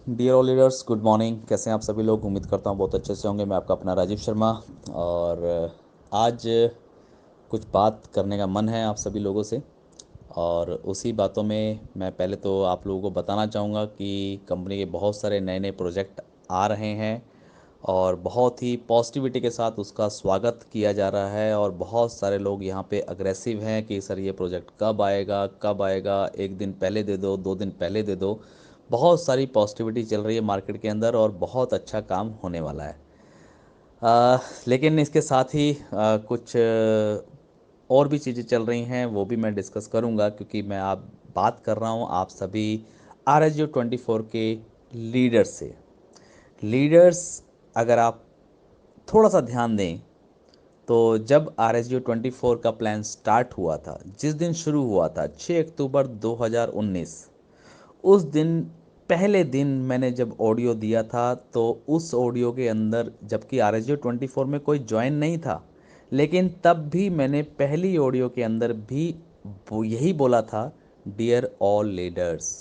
Dear all leaders, good morning. कैसे हैं आप सभी लोग? उम्मीद करता हूँ बहुत अच्छे से होंगे। मैं आपका अपना राजीव शर्मा। और आज कुछ बात करने का मन है आप सभी लोगों से। और उसी बातों में मैं पहले तो आप लोगों को बताना चाहूँगा कि कंपनी के बहुत सारे नए नए प्रोजेक्ट आ रहे हैं और बहुत ही पॉजिटिविटी के साथ उसका स्वागत किया जा रहा है। और बहुत सारे लोग यहाँ पे अग्रेसिव हैं कि सर ये प्रोजेक्ट कब आएगा, कब आएगा, एक दिन पहले दे दो, 2 दिन पहले दे दो। बहुत सारी पॉजिटिविटी चल रही है मार्केट के अंदर और बहुत अच्छा काम होने वाला है। लेकिन इसके साथ ही कुछ और भी चीज़ें चल रही हैं, वो भी मैं डिस्कस करूंगा, क्योंकि मैं आप बात कर रहा हूं आप सभी RSU 24 के लीडर्स से। लीडर्स, अगर आप थोड़ा सा ध्यान दें तो जब RSU 24 का प्लान स्टार्ट हुआ था, जिस दिन शुरू हुआ था 6 अक्टूबर 2019, उस दिन पहले दिन मैंने जब ऑडियो दिया था तो उस ऑडियो के अंदर, जबकि RSU 24 में कोई ज्वाइन नहीं था, लेकिन तब भी मैंने पहली ऑडियो के अंदर भी वो यही बोला था, dear all leaders,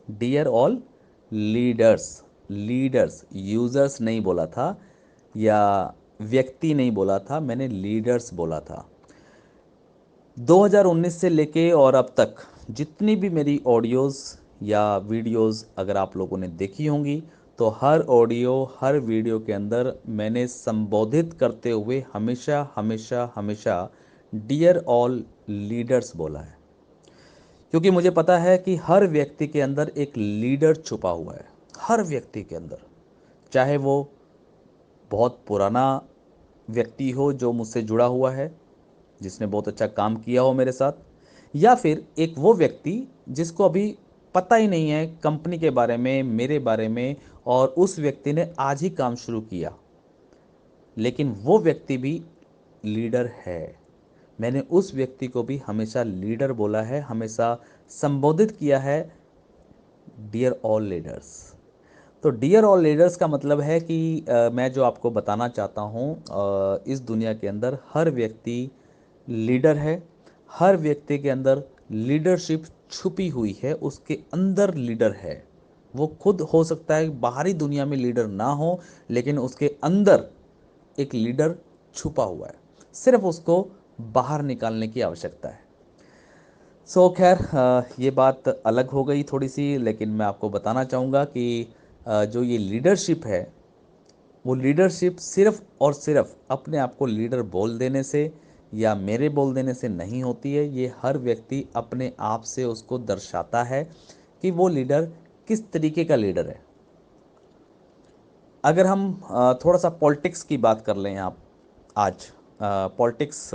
dear all leaders. Leaders, users नहीं बोला था या व्यक्ति नहीं बोला था, मैंने लीडर्स बोला था। 2019 से लेके और अब तक जितनी भी मेरी ऑडियोज़ या वीडियोज़ अगर आप लोगों ने देखी होंगी, तो हर ऑडियो हर वीडियो के अंदर मैंने संबोधित करते हुए हमेशा हमेशा हमेशा डियर ऑल लीडर्स बोला है। क्योंकि मुझे पता है कि हर व्यक्ति के अंदर एक लीडर छुपा हुआ है। हर व्यक्ति के अंदर, चाहे वो बहुत पुराना व्यक्ति हो जो मुझसे जुड़ा हुआ है, जिसने बहुत अच्छा काम किया हो मेरे साथ, या फिर एक वो व्यक्ति जिसको अभी पता ही नहीं है कंपनी के बारे में, मेरे बारे में, और उस व्यक्ति ने आज ही काम शुरू किया, लेकिन वो व्यक्ति भी लीडर है। मैंने उस व्यक्ति को भी हमेशा लीडर बोला है, हमेशा संबोधित किया है, डियर ऑल लीडर्स। तो डियर ऑल लीडर्स का मतलब है कि मैं जो आपको बताना चाहता हूँ, इस दुनिया के अंदर हर व्यक्ति लीडर है। हर व्यक्ति के अंदर लीडरशिप छुपी हुई है, उसके अंदर लीडर है। वो खुद हो सकता है बाहरी दुनिया में लीडर ना हो, लेकिन उसके अंदर एक लीडर छुपा हुआ है। सिर्फ उसको बाहर निकालने की आवश्यकता है। खैर, ये बात अलग हो गई थोड़ी सी, लेकिन मैं आपको बताना चाहूँगा कि जो ये लीडरशिप है, वो लीडरशिप सिर्फ और सिर्फ अपने आप को लीडर बोल देने से या मेरे बोल देने से नहीं होती है। ये हर व्यक्ति अपने आप से उसको दर्शाता है कि वो लीडर किस तरीके का लीडर है। अगर हम थोड़ा सा पॉलिटिक्स की बात कर लें आप आज। पॉलिटिक्स,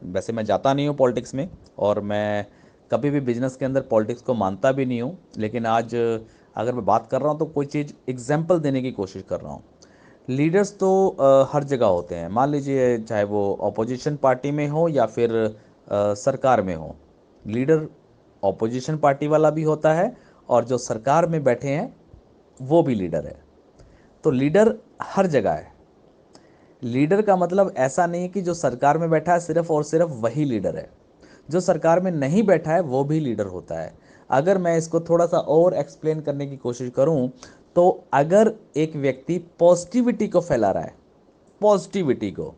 वैसे मैं जाता नहीं हूँ पॉलिटिक्स में, और मैं कभी भी बिजनेस के अंदर पॉलिटिक्स को मानता भी नहीं हूँ, लेकिन आज अगर मैं बात कर रहा हूँ तो कोई चीज़ एग्जाम्पल देने की कोशिश कर रहा हूँ। लीडर्स तो हर जगह होते हैं। मान लीजिए चाहे वो ऑपोजिशन पार्टी में हो या फिर सरकार में हो, लीडर ऑपोजिशन पार्टी वाला भी होता है, और जो सरकार में बैठे हैं वो भी लीडर है। तो लीडर हर जगह है। लीडर का मतलब ऐसा नहीं है कि जो सरकार में बैठा है सिर्फ और सिर्फ वही लीडर है। जो सरकार में नहीं बैठा है वो भी लीडर होता है। अगर मैं इसको थोड़ा सा और एक्सप्लेन करने की कोशिश करूं, तो अगर एक व्यक्ति पॉजिटिविटी को फैला रहा है, पॉजिटिविटी को,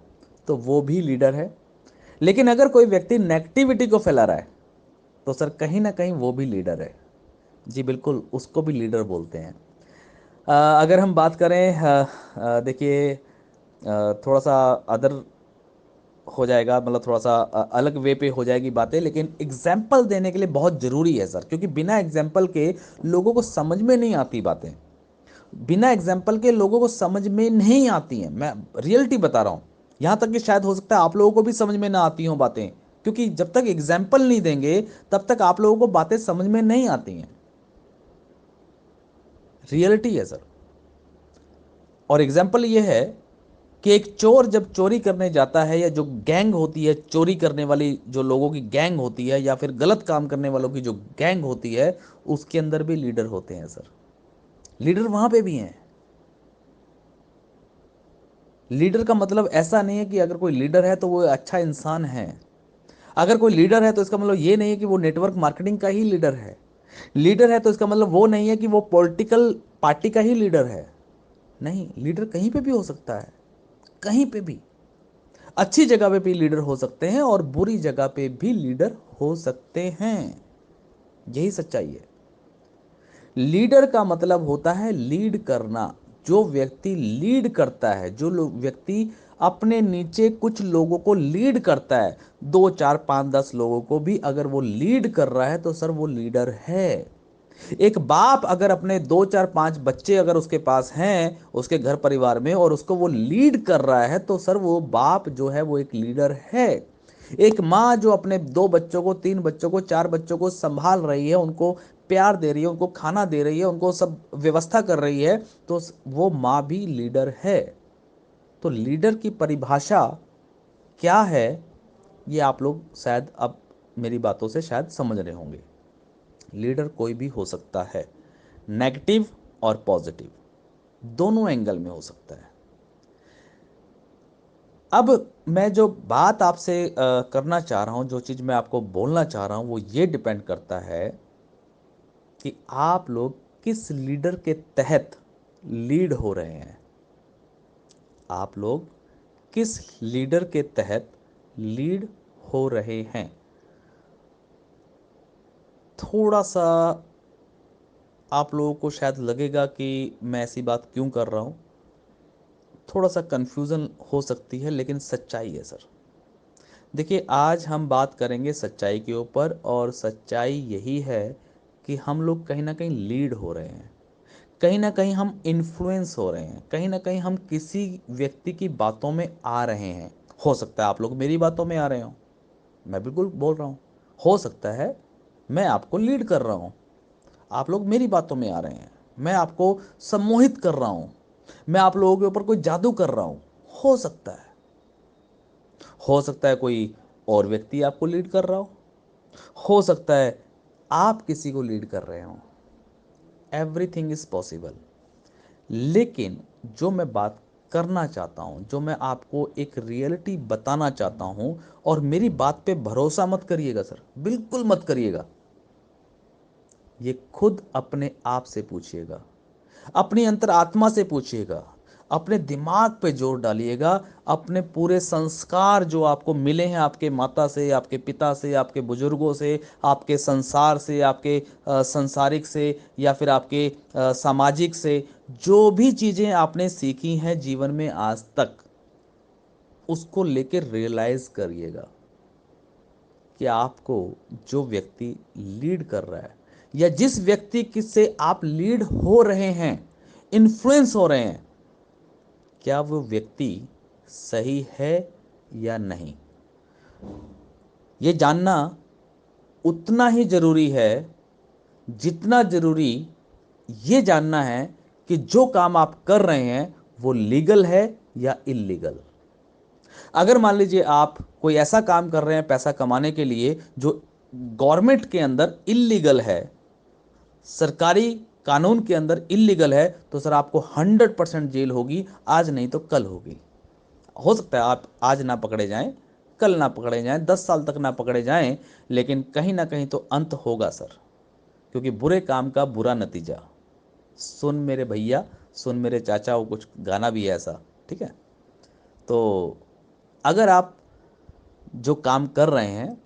तो वो भी लीडर है। लेकिन अगर कोई व्यक्ति नेगेटिविटी को फैला रहा है, तो सर कहीं ना कहीं वो भी लीडर है। जी बिल्कुल, उसको भी लीडर बोलते हैं। अगर हम बात करें, देखिए, थोड़ा सा अदर हो जाएगा, मतलब थोड़ा सा अलग वे पे हो जाएगी बातें, लेकिन एग्जाम्पल देने के लिए बहुत ज़रूरी है सर, क्योंकि बिना एग्जाम्पल के लोगों को समझ में नहीं आती बातें। बिना एग्जाम्पल के लोगों को समझ में नहीं आती हैं। मैं रियलिटी बता रहा हूँ। यहाँ तक कि शायद हो सकता है आप लोगों को भी समझ में ना आती हों बातें, क्योंकि जब तक एग्जाम्पल नहीं देंगे तब तक आप लोगों को बातें समझ में नहीं आती हैं। रियलिटी है सर। और एग्जाम्पल ये है कि एक चोर जब चोरी करने जाता है, या जो गैंग होती है चोरी करने वाली, जो लोगों की गैंग होती है, या फिर गलत काम करने वालों की जो गैंग होती है, उसके अंदर भी लीडर होते हैं सर। लीडर वहां पे भी हैं। लीडर का मतलब ऐसा नहीं है कि अगर कोई लीडर है तो वो अच्छा इंसान है। अगर कोई लीडर है तो इसका मतलब ये नहीं है कि वो नेटवर्क मार्केटिंग का ही लीडर है। लीडर है तो इसका मतलब वो नहीं है कि वो पॉलिटिकल पार्टी का ही लीडर है। नहीं, लीडर कहीं पे भी हो सकता है, कहीं पे भी। अच्छी जगह पे भी लीडर हो सकते हैं और बुरी जगह पे भी लीडर हो सकते हैं। यही सच्चाई है। लीडर का मतलब होता है लीड करना। जो व्यक्ति लीड करता है, व्यक्ति अपने नीचे कुछ लोगों को लीड करता है, 2 4 5 10 लोगों को भी अगर वो लीड कर रहा है तो सर वो लीडर है। एक बाप अगर अपने 2 4 5 बच्चे अगर उसके पास हैं उसके घर परिवार में और उसको वो लीड कर रहा है तो सर वो बाप जो है वो एक लीडर है। एक माँ जो अपने 2 बच्चों को, 3 बच्चों को, 4 बच्चों को संभाल रही है, उनको प्यार दे रही है, उनको खाना दे रही है, उनको सब व्यवस्था कर रही है, तो वो माँ भी लीडर है। तो लीडर की परिभाषा क्या है, ये आप लोग शायद अब मेरी बातों से शायद समझ रहे होंगे। लीडर कोई भी हो सकता है, नेगेटिव और पॉजिटिव दोनों एंगल में हो सकता है। अब मैं जो बात आपसे करना चाह रहा हूं, जो चीज़ मैं आपको बोलना चाह रहा हूं, वो ये डिपेंड करता है कि आप लोग किस लीडर के तहत लीड हो रहे हैं। आप लोग किस लीडर के तहत लीड हो रहे हैं। थोड़ा सा आप लोगों को शायद लगेगा कि मैं ऐसी बात क्यों कर रहा हूं, थोड़ा सा कंफ्यूजन हो सकती है, लेकिन सच्चाई है सर। देखिए, आज हम बात करेंगे सच्चाई के ऊपर, और सच्चाई यही है कि हम लोग कहीं ना कहीं लीड हो रहे हैं, कहीं ना कहीं हम इन्फ्लुएंस हो रहे हैं, कहीं ना कहीं हम किसी व्यक्ति की बातों में आ रहे हैं। हो सकता है आप लोग मेरी बातों में आ रहे हो, मैं बिल्कुल बोल रहा हूँ। हो सकता है मैं आपको लीड कर रहा हूँ, आप लोग मेरी बातों में आ रहे हैं, मैं आपको सम्मोहित कर रहा हूँ, मैं आप लोगों के ऊपर कोई जादू कर रहा हूँ। हो सकता है। हो सकता है कोई और व्यक्ति आपको लीड कर रहा हो सकता है आप किसी को लीड कर रहे हो। Everything is possible. लेकिन जो मैं बात करना चाहता हूं, जो मैं आपको एक रियलिटी बताना चाहता हूं, और मेरी बात पे भरोसा मत करिएगा सर, बिल्कुल मत करिएगा। ये खुद अपने आप से पूछिएगा, अपनी अंतरात्मा से पूछिएगा, अपने दिमाग पे जोर डालिएगा। अपने पूरे संस्कार जो आपको मिले हैं आपके माता से, आपके पिता से, आपके बुजुर्गों से, आपके संसार से, आपके संसारिक से, या फिर आपके सामाजिक से, जो भी चीज़ें आपने सीखी हैं जीवन में आज तक, उसको लेके रियलाइज करिएगा कि आपको जो व्यक्ति लीड कर रहा है, या जिस व्यक्ति से आप लीड हो रहे हैं, इन्फ्लुएंस हो रहे हैं, क्या वो व्यक्ति सही है या नहीं। ये जानना उतना ही जरूरी है जितना जरूरी ये जानना है कि जो काम आप कर रहे हैं वो लीगल है या इलीगल। अगर मान लीजिए आप कोई ऐसा काम कर रहे हैं पैसा कमाने के लिए जो गवर्नमेंट के अंदर इलीगल है, सरकारी कानून के अंदर इलीगल है, तो सर आपको 100% जेल होगी, आज नहीं तो कल होगी। हो सकता है आप आज ना पकड़े जाएं, कल ना पकड़े जाएं, 10 साल तक ना पकड़े जाएं, लेकिन कहीं ना कहीं तो अंत होगा सर। क्योंकि बुरे काम का बुरा नतीजा। सुन मेरे भैया, सुन मेरे चाचा, वो कुछ गाना भी है ऐसा, ठीक है। तो अगर आप जो काम कर रहे हैं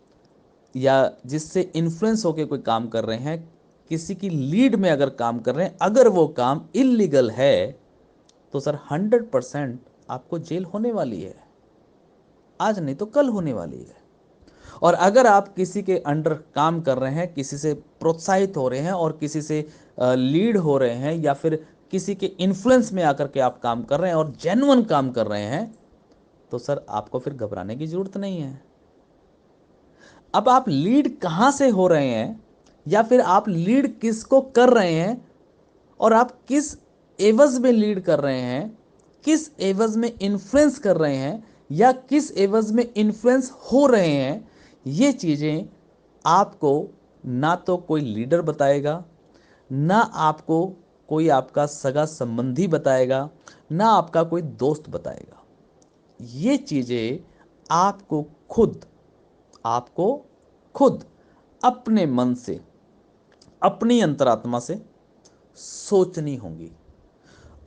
या जिससे इन्फ्लुएंस होकर कोई काम कर रहे हैं, किसी की लीड में अगर काम कर रहे हैं, अगर वो काम इलीगल है, तो सर 100% आपको जेल होने वाली है, आज नहीं तो कल होने वाली है। और अगर आप किसी के अंडर काम कर रहे हैं, किसी से प्रोत्साहित हो रहे हैं और किसी से लीड हो रहे हैं, या फिर किसी के इन्फ्लुएंस में आकर के आप काम कर रहे हैं और जेन्युइन काम कर रहे हैं, तो सर आपको फिर घबराने की जरूरत नहीं है। अब आप लीड कहां से हो रहे हैं, या फिर आप लीड किसको कर रहे हैं, और आप किस एवज में लीड कर रहे हैं, किस एवज में इन्फ्लुएंस कर रहे हैं, या किस एवज में इन्फ्लुएंस हो रहे हैं, ये चीज़ें आपको ना तो कोई लीडर बताएगा, ना आपको कोई आपका सगा संबंधी बताएगा, ना आपका कोई दोस्त बताएगा। ये चीज़ें आपको खुद, आपको खुद अपने मन से, अपनी अंतरात्मा से सोचनी होंगी,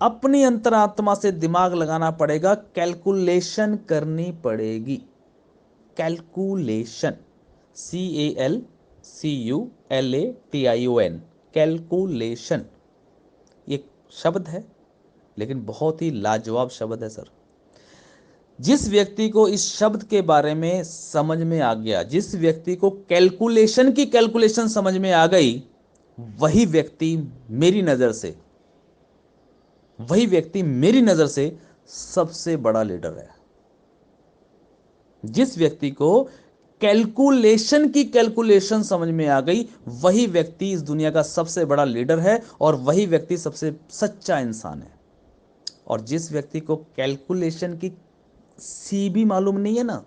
अपनी अंतरात्मा से दिमाग लगाना पड़ेगा, कैलकुलेशन करनी पड़ेगी। कैलकुलेशन, CALCULATION, कैलकुलेशन ये शब्द है, लेकिन बहुत ही लाजवाब शब्द है सर। जिस व्यक्ति को इस शब्द के बारे में समझ में आ गया, जिस व्यक्ति को कैलकुलेशन की कैलकुलेशन समझ में आ गई, वही व्यक्ति मेरी नज़र से, वही व्यक्ति मेरी नज़र से सबसे बड़ा लीडर है। जिस व्यक्ति को कैलकुलेशन की कैलकुलेशन समझ में आ गई, वही व्यक्ति इस दुनिया का सबसे बड़ा लीडर है, और वही व्यक्ति सबसे सच्चा इंसान है। और जिस व्यक्ति को कैलकुलेशन की सी भी मालूम नहीं है ना,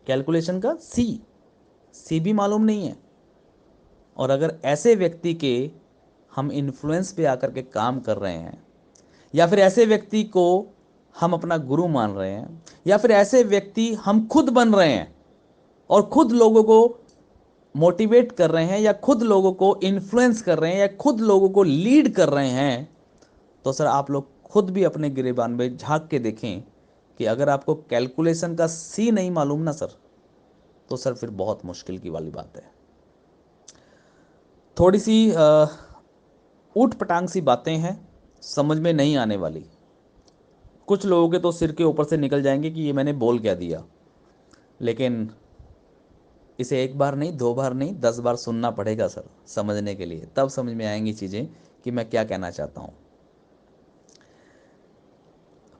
कैलकुलेशन का सी भी मालूम नहीं है, और अगर ऐसे व्यक्ति के हम इन्फ्लुएंस पे आकर के काम कर रहे हैं, या फिर ऐसे व्यक्ति को हम अपना गुरु मान रहे हैं, या फिर ऐसे व्यक्ति हम खुद बन रहे हैं और खुद लोगों को मोटिवेट कर रहे हैं, या खुद लोगों को इन्फ्लुएंस कर रहे हैं, या खुद लोगों को लीड कर रहे हैं, तो सर आप लोग खुद भी अपने गिरेबान में झांक के देखें कि अगर आपको कैलकुलेशन का सी नहीं मालूम ना सर, तो सर फिर बहुत मुश्किल की वाली बात है। थोड़ी सी ऊट पटांग सी बातें हैं, समझ में नहीं आने वाली। कुछ लोगों के तो सिर के ऊपर से निकल जाएंगे कि ये मैंने बोल क्या दिया, लेकिन इसे एक बार नहीं, दो बार नहीं, 10 बार सुनना पड़ेगा सर समझने के लिए, तब समझ में आएंगी चीज़ें कि मैं क्या कहना चाहता हूँ।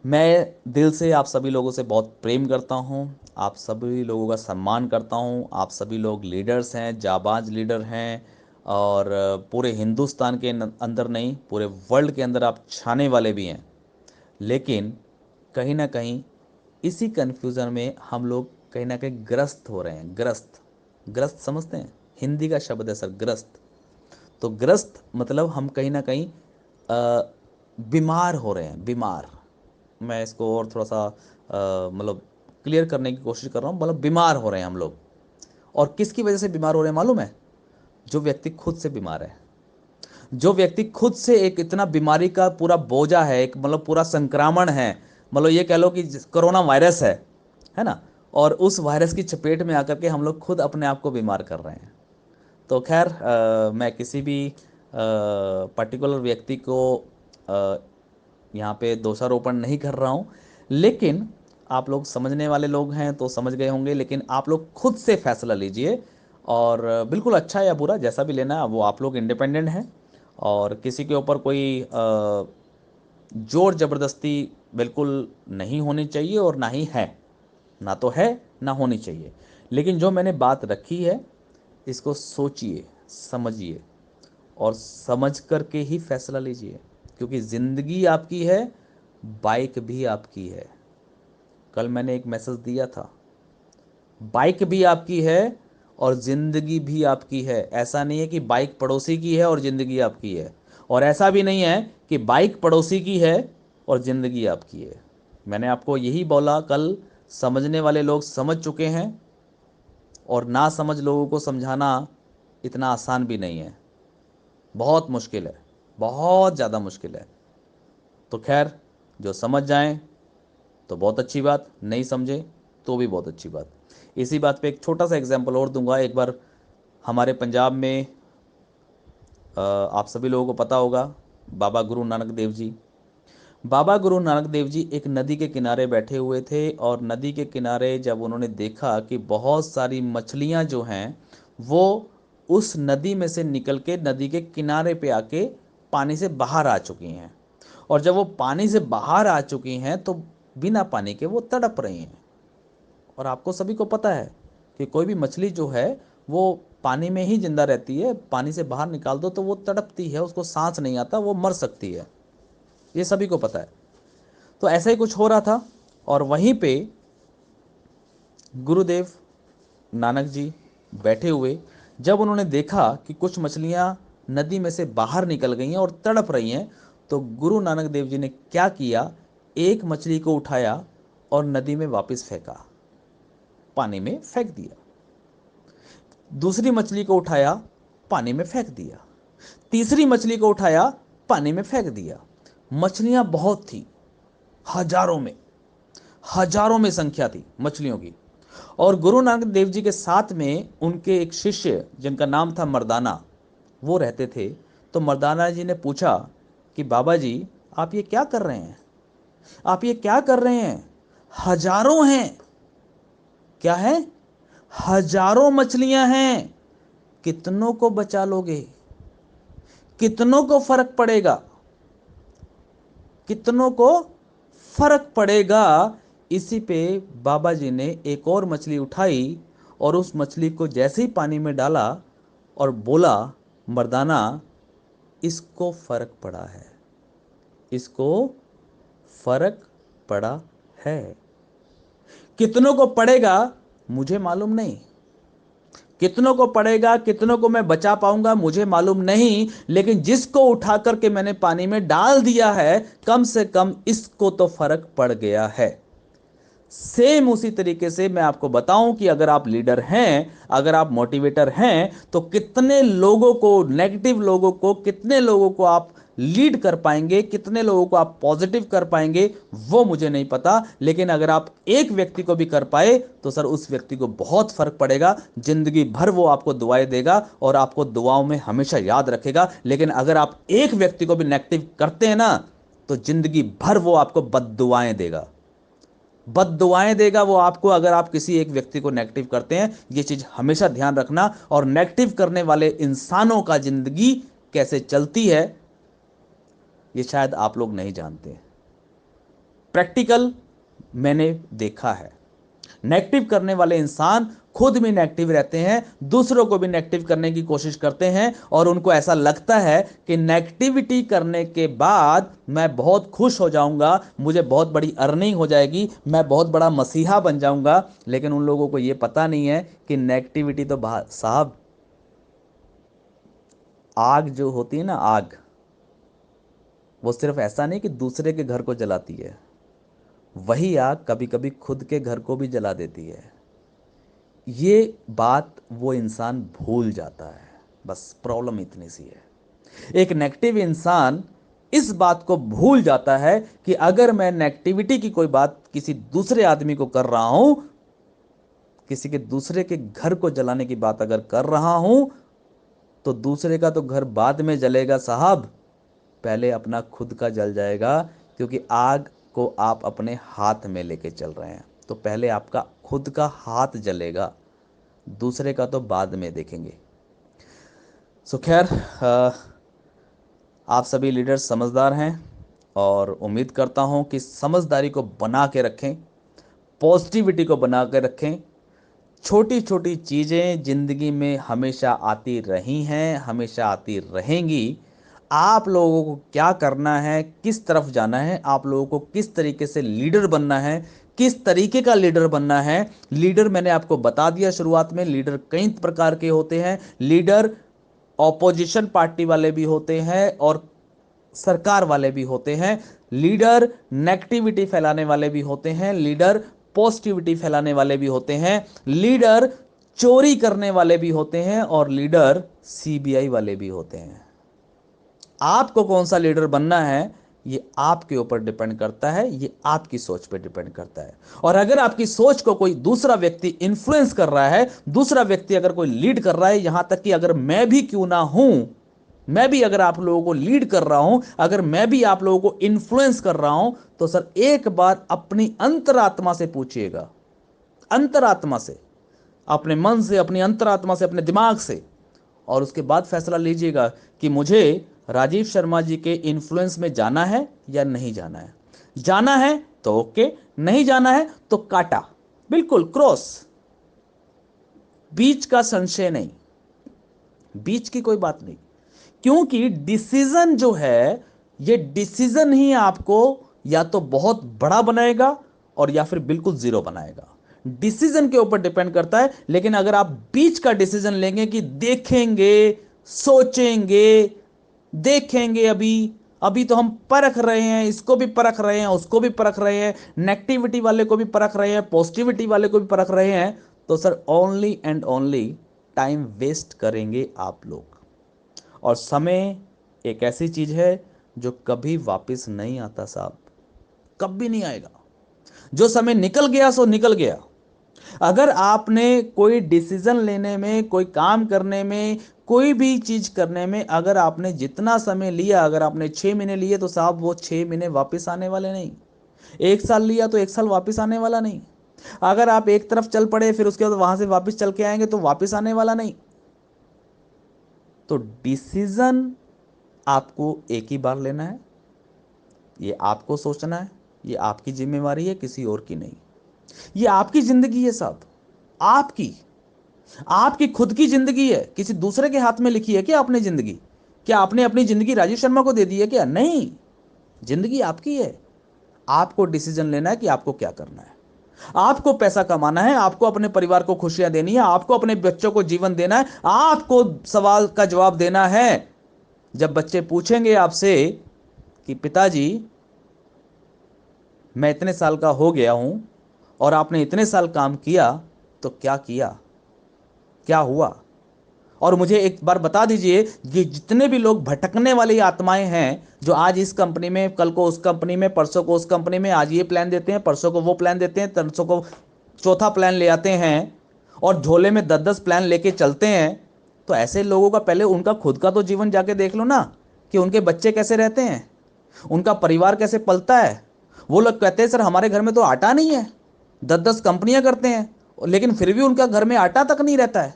मैं दिल से आप सभी लोगों से बहुत प्रेम करता हूँ, आप सभी लोगों का सम्मान करता हूँ। आप सभी लोग लीडर्स हैं, जाबाज लीडर हैं, और पूरे हिंदुस्तान के अंदर नहीं, पूरे वर्ल्ड के अंदर आप छाने वाले भी हैं। लेकिन कहीं ना कहीं इसी कन्फ्यूज़न में हम लोग कहीं ना कहीं ग्रस्त हो रहे हैं। ग्रस्त, ग्रस्त समझते हैं? हिंदी का शब्द है सर ग्रस्त। तो ग्रस्त मतलब हम कहीं ना कहीं बीमार हो रहे हैं, बीमार। मैं इसको और थोड़ा सा मतलब क्लियर करने की कोशिश कर रहा हूँ, मतलब बीमार हो रहे हैं हम लोग। और किसकी वजह से बीमार हो रहे हैं मालूम है? जो व्यक्ति खुद से बीमार है, जो व्यक्ति खुद से एक इतना बीमारी का पूरा बोझा है, एक मतलब पूरा संक्रमण है, मतलब ये कह लो कि कोरोना वायरस है ना, और उस वायरस की चपेट में आकर के हम लोग खुद अपने आप को बीमार कर रहे हैं। तो खैर मैं किसी भी पर्टिकुलर व्यक्ति को यहाँ पे दोषारोपण नहीं कर रहा हूँ, लेकिन आप लोग समझने वाले लोग हैं तो समझ गए होंगे। लेकिन आप लोग खुद से फैसला लीजिए, और बिल्कुल अच्छा या बुरा जैसा भी लेना है वो आप लोग इंडिपेंडेंट हैं, और किसी के ऊपर कोई जोर ज़बरदस्ती बिल्कुल नहीं होनी चाहिए, और ना ही है, ना तो है ना होनी चाहिए। लेकिन जो मैंने बात रखी है, इसको सोचिए, समझिए, और समझ करके ही फैसला लीजिए, क्योंकि ज़िंदगी आपकी है, बाइक भी आपकी है। कल मैंने एक मैसेज दिया था, बाइक भी आपकी है और ज़िंदगी भी आपकी है। ऐसा नहीं है कि बाइक पड़ोसी की है और ज़िंदगी आपकी है, और ऐसा भी नहीं है कि बाइक पड़ोसी की है और ज़िंदगी आपकी है। मैंने आपको यही बोला कल, समझने वाले लोग समझ चुके हैं, और ना समझ लोगों को समझाना इतना आसान भी नहीं है, बहुत मुश्किल है, बहुत ज़्यादा मुश्किल है। तो खैर, जो समझ जाएं तो बहुत अच्छी बात, नहीं समझे तो भी बहुत अच्छी बात। इसी बात पे एक छोटा सा एग्जांपल और दूंगा। एक बार हमारे पंजाब में आप सभी लोगों को पता होगा, बाबा गुरु नानक देव जी, बाबा गुरु नानक देव जी एक नदी के किनारे बैठे हुए थे, और नदी के किनारे जब उन्होंने देखा कि बहुत सारी मछलियां जो हैं वो उस नदी में से निकल के नदी के किनारे पे आके पानी से बाहर आ चुकी हैं, और जब वो पानी से बाहर आ चुकी हैं तो बिना पानी के वो तड़प रही हैं। और आपको सभी को पता है कि कोई भी मछली जो है वो पानी में ही जिंदा रहती है, पानी से बाहर निकाल दो तो वो तड़पती है, उसको सांस नहीं आता, वो मर सकती है, ये सभी को पता है। तो ऐसा ही कुछ हो रहा था, और वहीं पे गुरुदेव नानक जी बैठे हुए, जब उन्होंने देखा कि कुछ मछलियां नदी में से बाहर निकल गई हैं और तड़प रही हैं, तो गुरु नानक देव जी ने क्या किया, एक मछली को उठाया और नदी में वापस फेंका, पानी में फेंक दिया। दूसरी मछली को उठाया, पानी में फेंक दिया। तीसरी मछली को उठाया, पानी में फेंक दिया। मछलियां बहुत थी, हजारों में संख्या थी मछलियों की। और गुरु नानक देव जी के साथ में उनके एक शिष्य जिनका नाम था मर्दाना, वो रहते थे। तो मर्दाना जी ने पूछा कि बाबा जी, आप ये क्या कर रहे हैं? आप ये क्या कर रहे हैं? हजारों हैं। क्या है? हजारों मछलियां हैं। कितनों को बचा लोगे? कितनों को फर्क पड़ेगा? कितनों को फर्क पड़ेगा? इसी पे बाबा जी ने एक और मछली उठाई और उस मछली को जैसे ही पानी में डाला और बोला, मर्दाना, इसको फर्क पड़ा है, इसको फर्क पड़ा है। कितनों को पड़ेगा मुझे मालूम नहीं, कितनों को पड़ेगा, कितनों को मैं बचा पाऊंगा मुझे मालूम नहीं, लेकिन जिसको उठा करके मैंने पानी में डाल दिया है, कम से कम इसको तो फर्क पड़ गया है। सेम उसी तरीके से मैं आपको बताऊं कि अगर आप लीडर हैं, अगर आप मोटिवेटर हैं, तो कितने लोगों को, नेगेटिव लोगों को, कितने लोगों को आप लीड कर पाएंगे, कितने लोगों को आप पॉजिटिव कर पाएंगे, वो मुझे नहीं पता। लेकिन अगर आप एक व्यक्ति को भी कर पाए तो सर उस व्यक्ति को बहुत फर्क पड़ेगा। जिंदगी भर वो आपको दुआएं देगा और आपको दुआओं में हमेशा याद रखेगा। लेकिन अगर आप एक व्यक्ति को भी नेगेटिव करते हैं ना, तो जिंदगी भर वो आपको बद्दुआएं देगा, बद्दुआएं देगा वो आपको। अगर आप किसी एक व्यक्ति को नेगेटिव करते हैं, ये चीज हमेशा ध्यान रखना। और नेगेटिव करने वाले इंसानों का जिंदगी कैसे चलती है, ये शायद आप लोग नहीं जानते। प्रैक्टिकल मैंने देखा है। नेगेटिव करने वाले इंसान खुद भी नेगेटिव रहते हैं, दूसरों को भी नेगेटिव करने की कोशिश करते हैं, और उनको ऐसा लगता है कि नेगेटिविटी करने के बाद मैं बहुत खुश हो जाऊंगा, मुझे बहुत बड़ी अर्निंग हो जाएगी, मैं बहुत बड़ा मसीहा बन जाऊंगा। लेकिन उन लोगों को यह पता नहीं है कि नेगेटिविटी तो साहब, आग जो होती है ना, आग, वो सिर्फ ऐसा नहीं कि दूसरे के घर को जलाती है, वही आग कभी कभी खुद के घर को भी जला देती है। ये बात वो इंसान भूल जाता है। बस प्रॉब्लम इतनी सी है। एक नेगेटिव इंसान इस बात को भूल जाता है कि अगर मैं नेगेटिविटी की कोई बात किसी दूसरे आदमी को कर रहा हूं, किसी के दूसरे के घर को जलाने की बात अगर कर रहा हूं, तो दूसरे का तो घर बाद में जलेगा साहब, पहले अपना खुद का जल जाएगा। क्योंकि आग को आप अपने हाथ में लेके चल रहे हैं, तो पहले आपका खुद का हाथ जलेगा, दूसरे का तो बाद में देखेंगे। सो खैर, आप सभी लीडर्स समझदार हैं और उम्मीद करता हूं कि समझदारी को बना के रखें, पॉजिटिविटी को बना के रखें। छोटी छोटी चीज़ें ज़िंदगी में हमेशा आती रही हैं, हमेशा आती रहेंगी। आप लोगों को क्या करना है, किस तरफ जाना है, आप लोगों को किस तरीके से लीडर बनना है, किस तरीके का लीडर बनना है। लीडर मैंने आपको बता दिया शुरुआत में, लीडर कई प्रकार के होते हैं। लीडर ऑपोजिशन पार्टी वाले भी होते हैं और सरकार वाले भी होते हैं। लीडर नेगेटिविटी फैलाने वाले भी होते हैं, लीडर पॉजिटिविटी फैलाने वाले भी होते हैं, लीडर चोरी करने वाले भी होते हैं, और लीडर सीबीआई वाले भी होते हैं। आपको कौन सा लीडर बनना है, ये आपके ऊपर डिपेंड करता है, ये आपकी सोच पे डिपेंड करता है। और अगर आपकी सोच को कोई दूसरा व्यक्ति इन्फ्लुएंस कर रहा है, दूसरा व्यक्ति अगर कोई लीड कर रहा है, यहां तक कि अगर मैं भी क्यों ना हूं, मैं भी अगर आप लोगों को लीड कर रहा हूं, अगर मैं भी आप लोगों को इन्फ्लुएंस कर रहा हूं, तो सर एक बार अपनी अंतरात्मा से पूछिएगा, अंतरात्मा से, अपने मन से, अपनी अंतरात्मा से, अपने दिमाग से, और उसके बाद फैसला लीजिएगा कि मुझे राजीव शर्मा जी के इन्फ्लुएंस में जाना है या नहीं जाना है। जाना है तो ओके, नहीं जाना है तो काटा, बिल्कुल क्रॉस, बीच का संशय नहीं, बीच की कोई बात नहीं। क्योंकि डिसीजन जो है, ये डिसीजन ही आपको या तो बहुत बड़ा बनाएगा और या फिर बिल्कुल जीरो बनाएगा। डिसीजन के ऊपर डिपेंड करता है। लेकिन अगर आप बीच का डिसीजन लेंगे कि देखेंगे, सोचेंगे, देखेंगे, अभी अभी तो हम परख रहे हैं, इसको भी परख रहे हैं, उसको भी परख रहे हैं, नेगेटिविटी वाले को भी परख रहे हैं, पॉजिटिविटी वाले को भी परख रहे हैं, तो sir only and only time waste करेंगे आप लोग। और समय एक ऐसी चीज है जो कभी वापस नहीं आता साहब, कभी नहीं आएगा। जो समय निकल गया सो निकल गया। अगर आपने कोई डिसीजन लेने में, कोई काम करने में, कोई भी चीज करने में अगर आपने जितना समय लिया, अगर आपने 6 महीने लिए तो साहब वो 6 महीने वापस आने वाले नहीं। 1 साल लिया तो 1 साल वापस आने वाला नहीं। अगर आप एक तरफ चल पड़े फिर उसके बाद वहां से वापस चल के आएंगे तो वापस आने वाला नहीं। तो डिसीजन आपको एक ही बार लेना है, ये आपको सोचना है, ये आपकी जिम्मेवारी है, किसी और की नहीं। ये आपकी जिंदगी है साहब, आपकी आपकी खुद की जिंदगी है। किसी दूसरे के हाथ में लिखी है क्या आपने जिंदगी? क्या आपने अपनी जिंदगी राजीव शर्मा को दे दी है क्या? नहीं, जिंदगी आपकी है। आपको डिसीजन लेना है कि आपको क्या करना है। आपको पैसा कमाना है, आपको अपने परिवार को खुशियां देनी है, आपको अपने बच्चों को जीवन देना है, आपको सवाल का जवाब देना है। जब बच्चे पूछेंगे आपसे कि पिताजी मैं इतने साल का हो गया हूं और आपने इतने साल काम किया, तो क्या किया, क्या हुआ? और मुझे एक बार बता दीजिए कि जितने भी लोग भटकने वाली आत्माएं हैं, जो आज इस कंपनी में, कल को उस कंपनी में, परसों को उस कंपनी में, आज ये प्लान देते हैं, परसों को वो प्लान देते हैं, तरसों को चौथा प्लान ले आते हैं और झोले में 10-10 प्लान लेके चलते हैं। तो ऐसे लोगों का पहले उनका खुद का तो जीवन जाके देख लो ना, कि उनके बच्चे कैसे रहते हैं, उनका परिवार कैसे पलता है। वो लोग कहते हैं सर हमारे घर में तो आटा नहीं है, 10-10 कंपनियां करते हैं लेकिन फिर भी उनका घर में आटा तक नहीं रहता है।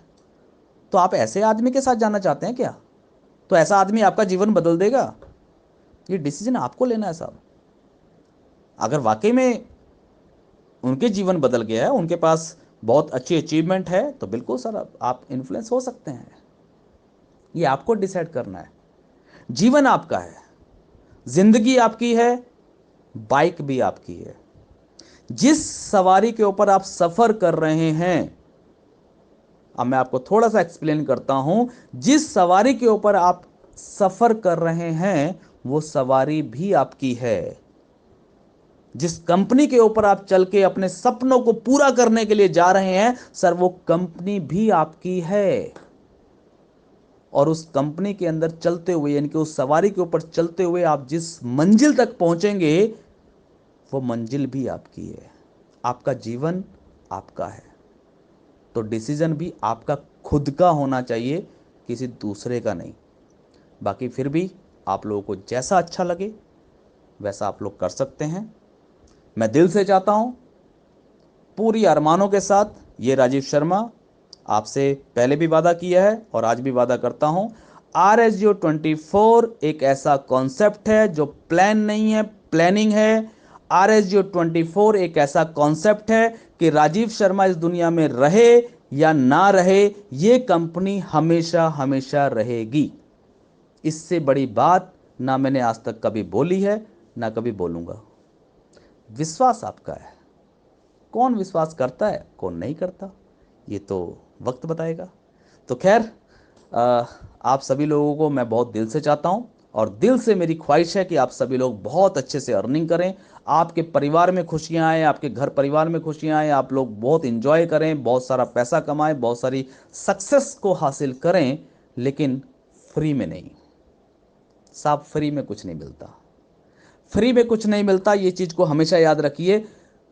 तो आप ऐसे आदमी के साथ जाना चाहते हैं क्या? तो ऐसा आदमी आपका जीवन बदल देगा? ये डिसीजन आपको लेना है साहब। अगर वाकई में उनके जीवन बदल गया है, उनके पास बहुत अच्छी अचीवमेंट है, तो बिल्कुल सर आप इन्फ्लुएंस हो सकते हैं। ये आपको डिसाइड करना है। जीवन आपका है, जिंदगी आपकी है, बाइक भी आपकी है। जिस सवारी के ऊपर आप सफर कर रहे हैं, अब मैं आपको थोड़ा सा एक्सप्लेन करता हूं। जिस सवारी के ऊपर आप सफर कर रहे हैं वो सवारी भी आपकी है। जिस कंपनी के ऊपर आप चल के अपने सपनों को पूरा करने के लिए जा रहे हैं सर, वो कंपनी भी आपकी है। और उस कंपनी के अंदर चलते हुए, यानी कि उस सवारी के ऊपर चलते हुए आप जिस मंजिल तक पहुंचेंगे वो मंजिल भी आपकी है। आपका जीवन आपका है। तो डिसीजन भी आपका खुद का होना चाहिए, किसी दूसरे का नहीं। बाकी फिर भी आप लोगों को जैसा अच्छा लगे वैसा आप लोग कर सकते हैं। मैं दिल से चाहता हूं, पूरी अरमानों के साथ, ये राजीव शर्मा आपसे पहले भी वादा किया है और आज भी वादा करता हूं, RSGO24 एक ऐसा कॉन्सेप्ट है जो प्लान नहीं है, प्लानिंग है। RSGO24 एक ऐसा कॉन्सेप्ट है कि राजीव शर्मा इस दुनिया में रहे या ना रहे, ये कंपनी हमेशा हमेशा रहेगी। इससे बड़ी बात ना मैंने आज तक कभी बोली है, ना कभी बोलूंगा। विश्वास आपका है, कौन विश्वास करता है कौन नहीं करता ये तो वक्त बताएगा। तो खैर, आप सभी लोगों को मैं बहुत दिल से चाहता हूं और दिल से मेरी ख्वाहिश है कि आप सभी लोग बहुत अच्छे से अर्निंग करें, आपके परिवार में खुशियां आए, आपके घर परिवार में खुशियां आए, आप लोग बहुत इंजॉय करें, बहुत सारा पैसा कमाएं, बहुत सारी सक्सेस को हासिल करें, लेकिन फ्री में नहीं साहब। फ्री में कुछ नहीं मिलता, फ्री में कुछ नहीं मिलता, ये चीज को हमेशा याद रखिए।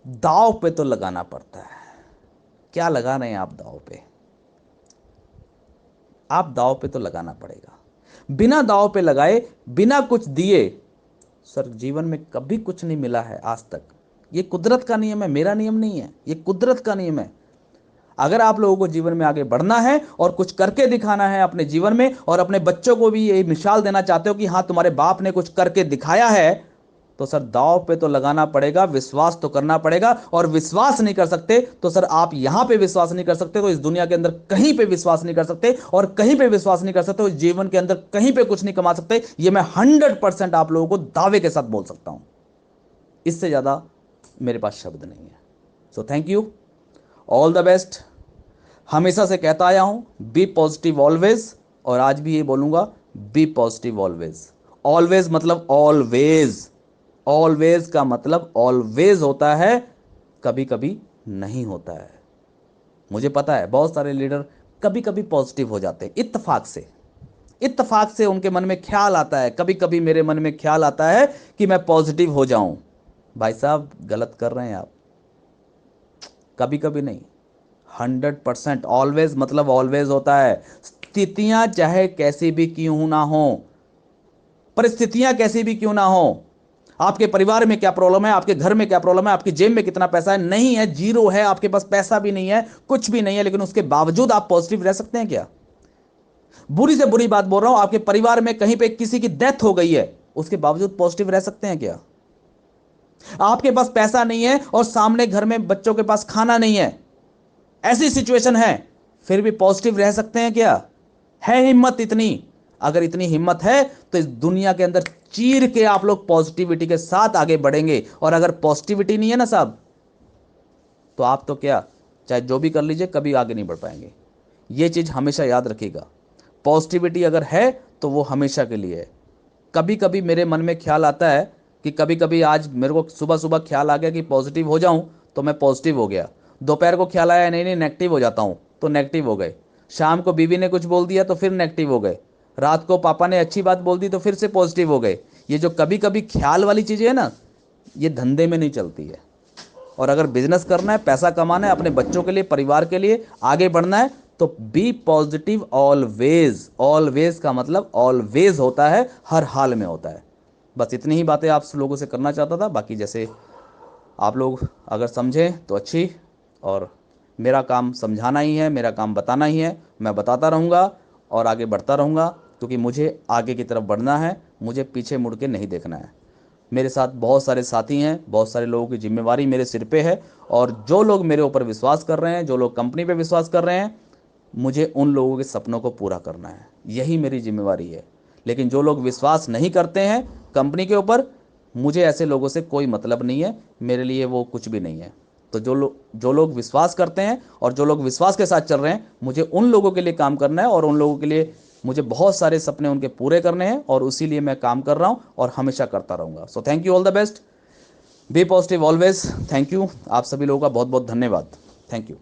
दांव पे तो लगाना पड़ता है। क्या लगा रहे हैं आप दांव पे? आप दांव पे तो लगाना पड़ेगा। बिना दांव पे लगाए, बिना कुछ दिए सर, जीवन में कभी कुछ नहीं मिला है आज तक। ये कुदरत का नियम है, मेरा नियम नहीं है, ये कुदरत का नियम है। अगर आप लोगों को जीवन में आगे बढ़ना है और कुछ करके दिखाना है अपने जीवन में, और अपने बच्चों को भी ये मिसाल देना चाहते हो कि हाँ तुम्हारे बाप ने कुछ करके दिखाया है, तो सर दांव पे तो लगाना पड़ेगा, विश्वास तो करना पड़ेगा। और विश्वास नहीं कर सकते तो सर आप यहां पे विश्वास नहीं कर सकते तो इस दुनिया के अंदर कहीं पे विश्वास नहीं कर सकते, और कहीं पे विश्वास नहीं कर सकते तो जीवन के अंदर कहीं पे कुछ नहीं कमा सकते। ये मैं 100% आप लोगों को दावे के साथ बोल सकता हूं। इससे ज्यादा मेरे पास शब्द नहीं है। सो thank you, all the best. हमेशा से कहता आया हूं, बी पॉजिटिव ऑलवेज, और आज भी ये बोलूंगा, बी पॉजिटिव ऑलवेज। ऑलवेज मतलब ऑलवेज, ऑलवेज का मतलब ऑलवेज होता है, कभी कभी नहीं होता है। मुझे पता है बहुत सारे लीडर कभी कभी पॉजिटिव हो जाते हैं इत्तेफाक से, इत्तेफाक से उनके मन में ख्याल आता है, कभी कभी मेरे मन में ख्याल आता है कि मैं पॉजिटिव हो जाऊं। भाई साहब गलत कर रहे हैं आप। कभी कभी नहीं, 100% ऑलवेज मतलब ऑलवेज होता है। स्थितियां चाहे कैसी भी क्यों ना हो, परिस्थितियां कैसी भी क्यों ना हो, आपके परिवार में क्या प्रॉब्लम है, आपके घर में क्या प्रॉब्लम है, आपकी जेब में कितना पैसा है, नहीं है, जीरो है, आपके पास पैसा भी नहीं है, कुछ भी नहीं है, लेकिन उसके बावजूद आप पॉजिटिव रह सकते हैं क्या? बुरी से बुरी बात बोल रहा हूं, आपके परिवार में कहीं पे किसी की डेथ हो गई है, उसके बावजूद पॉजिटिव रह सकते हैं क्या? आपके पास पैसा नहीं है और सामने घर में बच्चों के पास खाना नहीं है, ऐसी सिचुएशन है, फिर भी पॉजिटिव रह सकते हैं क्या? है हिम्मत इतनी? अगर इतनी हिम्मत है तो इस दुनिया के अंदर चीर के आप लोग पॉजिटिविटी के साथ आगे बढ़ेंगे। और अगर पॉजिटिविटी नहीं है ना साहब, तो आप तो क्या, चाहे जो भी कर लीजिए, कभी आगे नहीं बढ़ पाएंगे। ये चीज हमेशा याद रखिएगा। पॉजिटिविटी अगर है तो वो हमेशा के लिए है। कभी कभी मेरे मन में ख्याल आता है कि कभी कभी आज मेरे को सुबह सुबह ख्याल आ गया कि पॉजिटिव हो जाऊं, तो मैं पॉजिटिव हो गया। दोपहर को ख्याल आया नहीं नहीं नेगेटिव हो जाता हूं, तो नेगेटिव हो गए। शाम को बीवी ने कुछ बोल दिया तो फिर नेगेटिव हो गए। रात को पापा ने अच्छी बात बोल दी तो फिर से पॉजिटिव हो गए। ये जो कभी कभी ख्याल वाली चीज़ें है ना, ये धंधे में नहीं चलती है। और अगर बिजनेस करना है, पैसा कमाना है, अपने बच्चों के लिए, परिवार के लिए आगे बढ़ना है, तो बी पॉजिटिव ऑलवेज। ऑलवेज का मतलब ऑलवेज होता है, हर हाल में होता है। बस इतनी ही बातें आप लोगों से करना चाहता था। बाकी जैसे आप लोग अगर समझें तो अच्छी, और मेरा काम समझाना ही है, मेरा काम बताना ही है। मैं बताता रहूँगा और आगे बढ़ता रहूँगा, क्योंकि मुझे आगे की तरफ बढ़ना है, मुझे पीछे मुड़ के नहीं देखना है। मेरे साथ बहुत सारे साथी हैं, बहुत सारे लोगों की जिम्मेवारी मेरे सिर पे है, और जो लोग मेरे ऊपर विश्वास कर रहे हैं, जो लोग कंपनी पे विश्वास कर रहे हैं, मुझे उन लोगों के सपनों को पूरा करना है, यही मेरी जिम्मेवारी है। लेकिन जो लोग विश्वास नहीं करते हैं कंपनी के ऊपर, मुझे ऐसे लोगों से कोई मतलब नहीं है, मेरे लिए वो कुछ भी नहीं है। तो जो लोग विश्वास करते हैं और जो लोग विश्वास के साथ चल रहे हैं, मुझे उन लोगों के लिए काम करना है, और उन लोगों के लिए मुझे बहुत सारे सपने उनके पूरे करने हैं, और उसी लिए मैं काम कर रहा हूं और हमेशा करता रहूंगा। So thank you, all the best, be positive always. Thank you, आप सभी लोगों का बहुत बहुत धन्यवाद। Thank you.